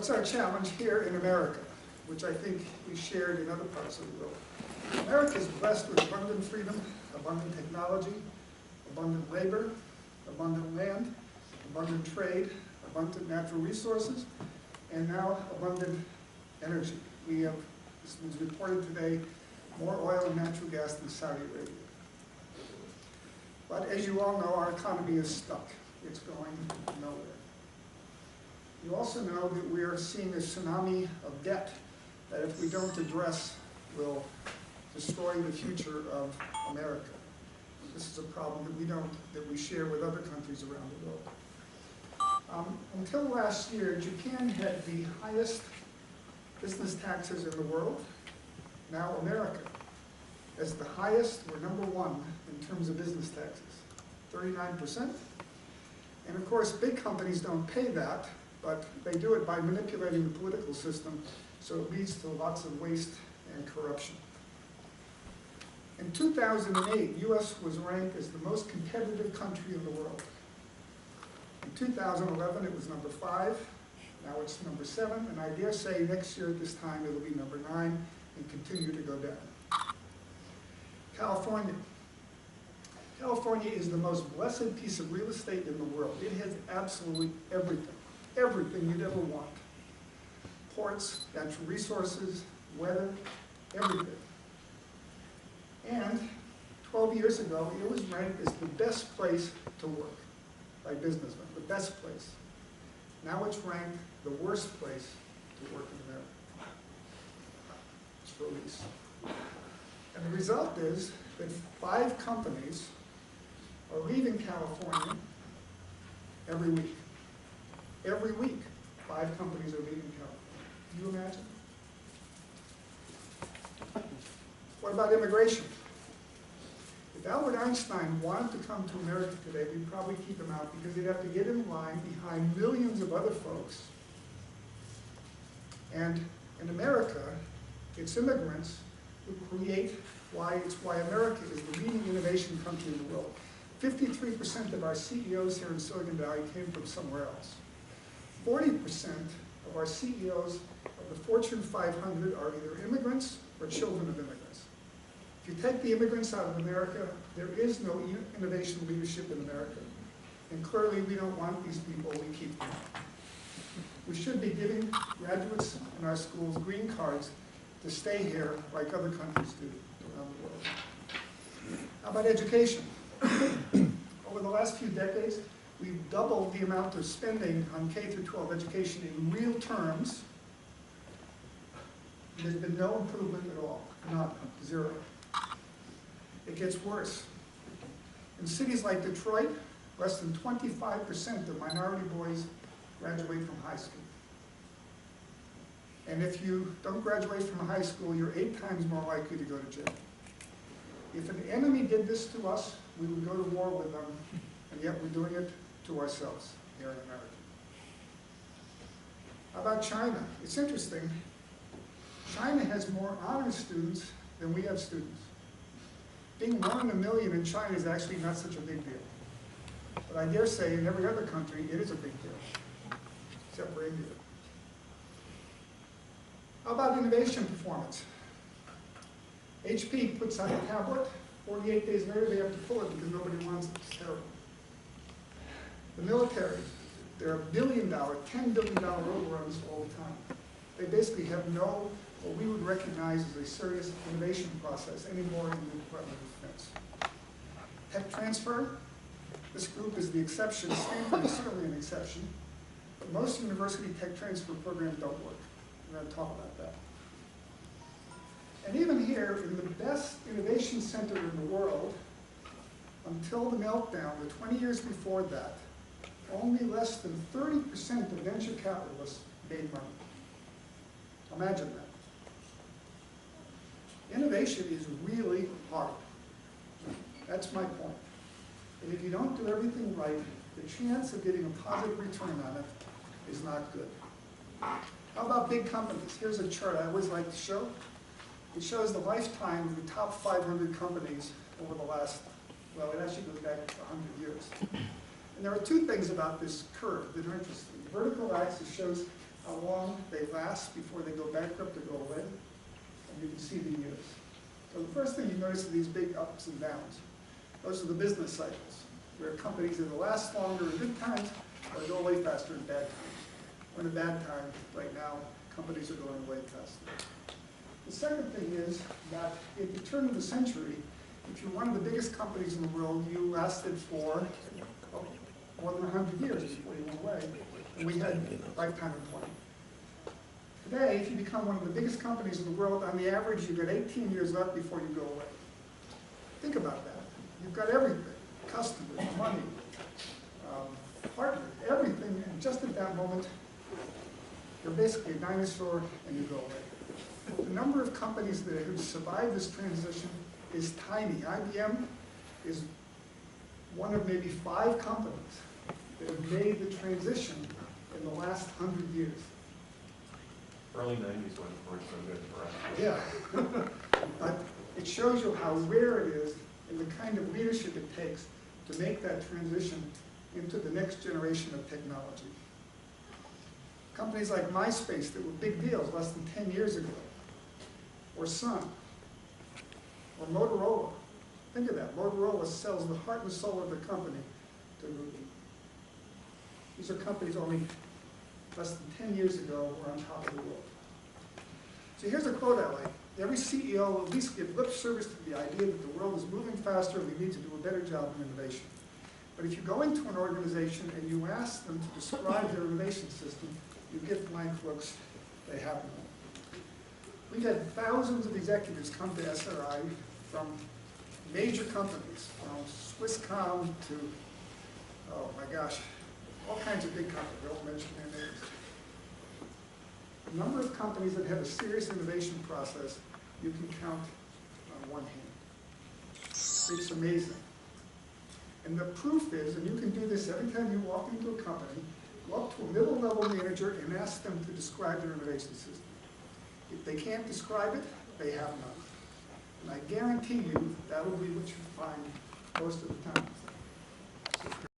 What's our challenge here in America, which I think we shared in other parts of the world? America is blessed with abundant freedom, abundant technology, abundant labor, abundant land, abundant trade, abundant natural resources, and now abundant energy. We have, this was reported today, more oil and natural gas than Saudi Arabia. But as you all know, our economy is stuck. It's going nowhere. You also know that we are seeing a tsunami of debt that if we don't address will destroy the future of America. This is a problem that we share with other countries around the world. Until last year, Japan had the highest business taxes in the world. Now America has the highest, we're number one in terms of business taxes, 39%. And of course, big companies don't pay that, but they do it by manipulating the political system, so it leads to lots of waste and corruption. In 2008, US was ranked as the most competitive country in the world. In 2011, it was number 5. Now it's number 7, and I dare say next year at this time it'll be number 9 and continue to go down. California. California is the most blessed piece of real estate in the world. It has absolutely everything, everything you'd ever want. Ports, natural resources, weather, everything. And 12 years ago, it was ranked as the best place to work by businessmen, the best place. Now it's ranked the worst place to work in America. It's released. And the result is that 5 companies are leaving California every week. Every week, 5 companies are leaving California. Can you imagine? What about immigration? If Albert Einstein wanted to come to America today, we'd probably keep him out because he'd have to get in line behind millions of other folks. And in America, it's immigrants who create why America is the leading innovation country in the world. 53% of our CEOs here in Silicon Valley came from somewhere else. 40% of our CEOs of the Fortune 500 are either immigrants or children of immigrants. If you take the immigrants out of America, there is no innovation leadership in America. And clearly we don't want these people, we keep them. We should be giving graduates in our schools green cards to stay here like other countries do around the world. How about education? Over the last few decades, we've doubled the amount of spending on K-12 education in real terms. There's been no improvement at all, none, 0. It gets worse. In cities like Detroit, less than 25% of minority boys graduate from high school. And if you don't graduate from high school, you're 8 times more likely to go to jail. If an enemy did this to us, we would go to war with them, and yet we're doing it to ourselves here in America. How about China? It's interesting. China has more honor students than we have students. Being 1 in a million in China is actually not such a big deal. But I dare say in every other country, it is a big deal, except for India. How about innovation performance? HP puts out a tablet, 48 days later they have to pull it because nobody wants it, it's terrible. The military, they're $1 billion, $10 billion overruns all the time. They basically have no, what we would recognize as a serious innovation process anymore in the Department of Defense. Tech transfer, this group is the exception. Stanford is certainly an exception, but most university tech transfer programs don't work. We're going to talk about that. And even here, in the best innovation center in the world, until the meltdown, the 20 years before that, only less than 30% of venture capitalists made money. Imagine that. Innovation is really hard. That's my point. And if you don't do everything right, the chance of getting a positive return on it is not good. How about big companies? Here's a chart I always like to show. It shows the lifetime of the top 500 companies over the last, well, it actually goes back 100 years. And there are 2 things about this curve that are interesting. The vertical axis shows how long they last before they go bankrupt or go away, and you can see the years. So the first thing you notice are these big ups and downs. Those are the business cycles, where companies either last longer in good times or go away faster in bad times. We're in a bad time right now, companies are going away faster. The second thing is that at the turn of the century, if you're one of the biggest companies in the world, you lasted for more than 100 years before you went away, and we had lifetime employment. Today, if you become one of the biggest companies in the world, on the average, you've got 18 years left before you go away. Think about that. You've got everything, customers, money, partners, everything, and just at that moment, you're basically a dinosaur and you go away. The number of companies that have survived this transition is tiny. IBM is one of maybe 5 companies that have made the transition in the last 100 years. Early 90s weren't so good for us. Yeah, but it shows you how rare it is and the kind of leadership it takes to make that transition into the next generation of technology. Companies like MySpace that were big deals less than 10 years ago, or Sun, or Motorola. Think of that, Motorola sells the heart and soul of the company to Google. These are companies only less than 10 years ago were on top of the world. So here's a quote I like. Every CEO will at least give lip service to the idea that the world is moving faster and we need to do a better job in innovation. But if you go into an organization and you ask them to describe their innovation system, you get blank looks. They have none. We've had thousands of executives come to SRI from major companies, from Swisscom to, oh my gosh, all kinds of big companies. I won't mention their names. The number of companies that have a serious innovation process, you can count on one hand. It's amazing. And the proof is, and you can do this every time you walk into a company, go up to a middle-level manager and ask them to describe their innovation system. If they can't describe it, they have none. And I guarantee you, that will be what you find most of the time.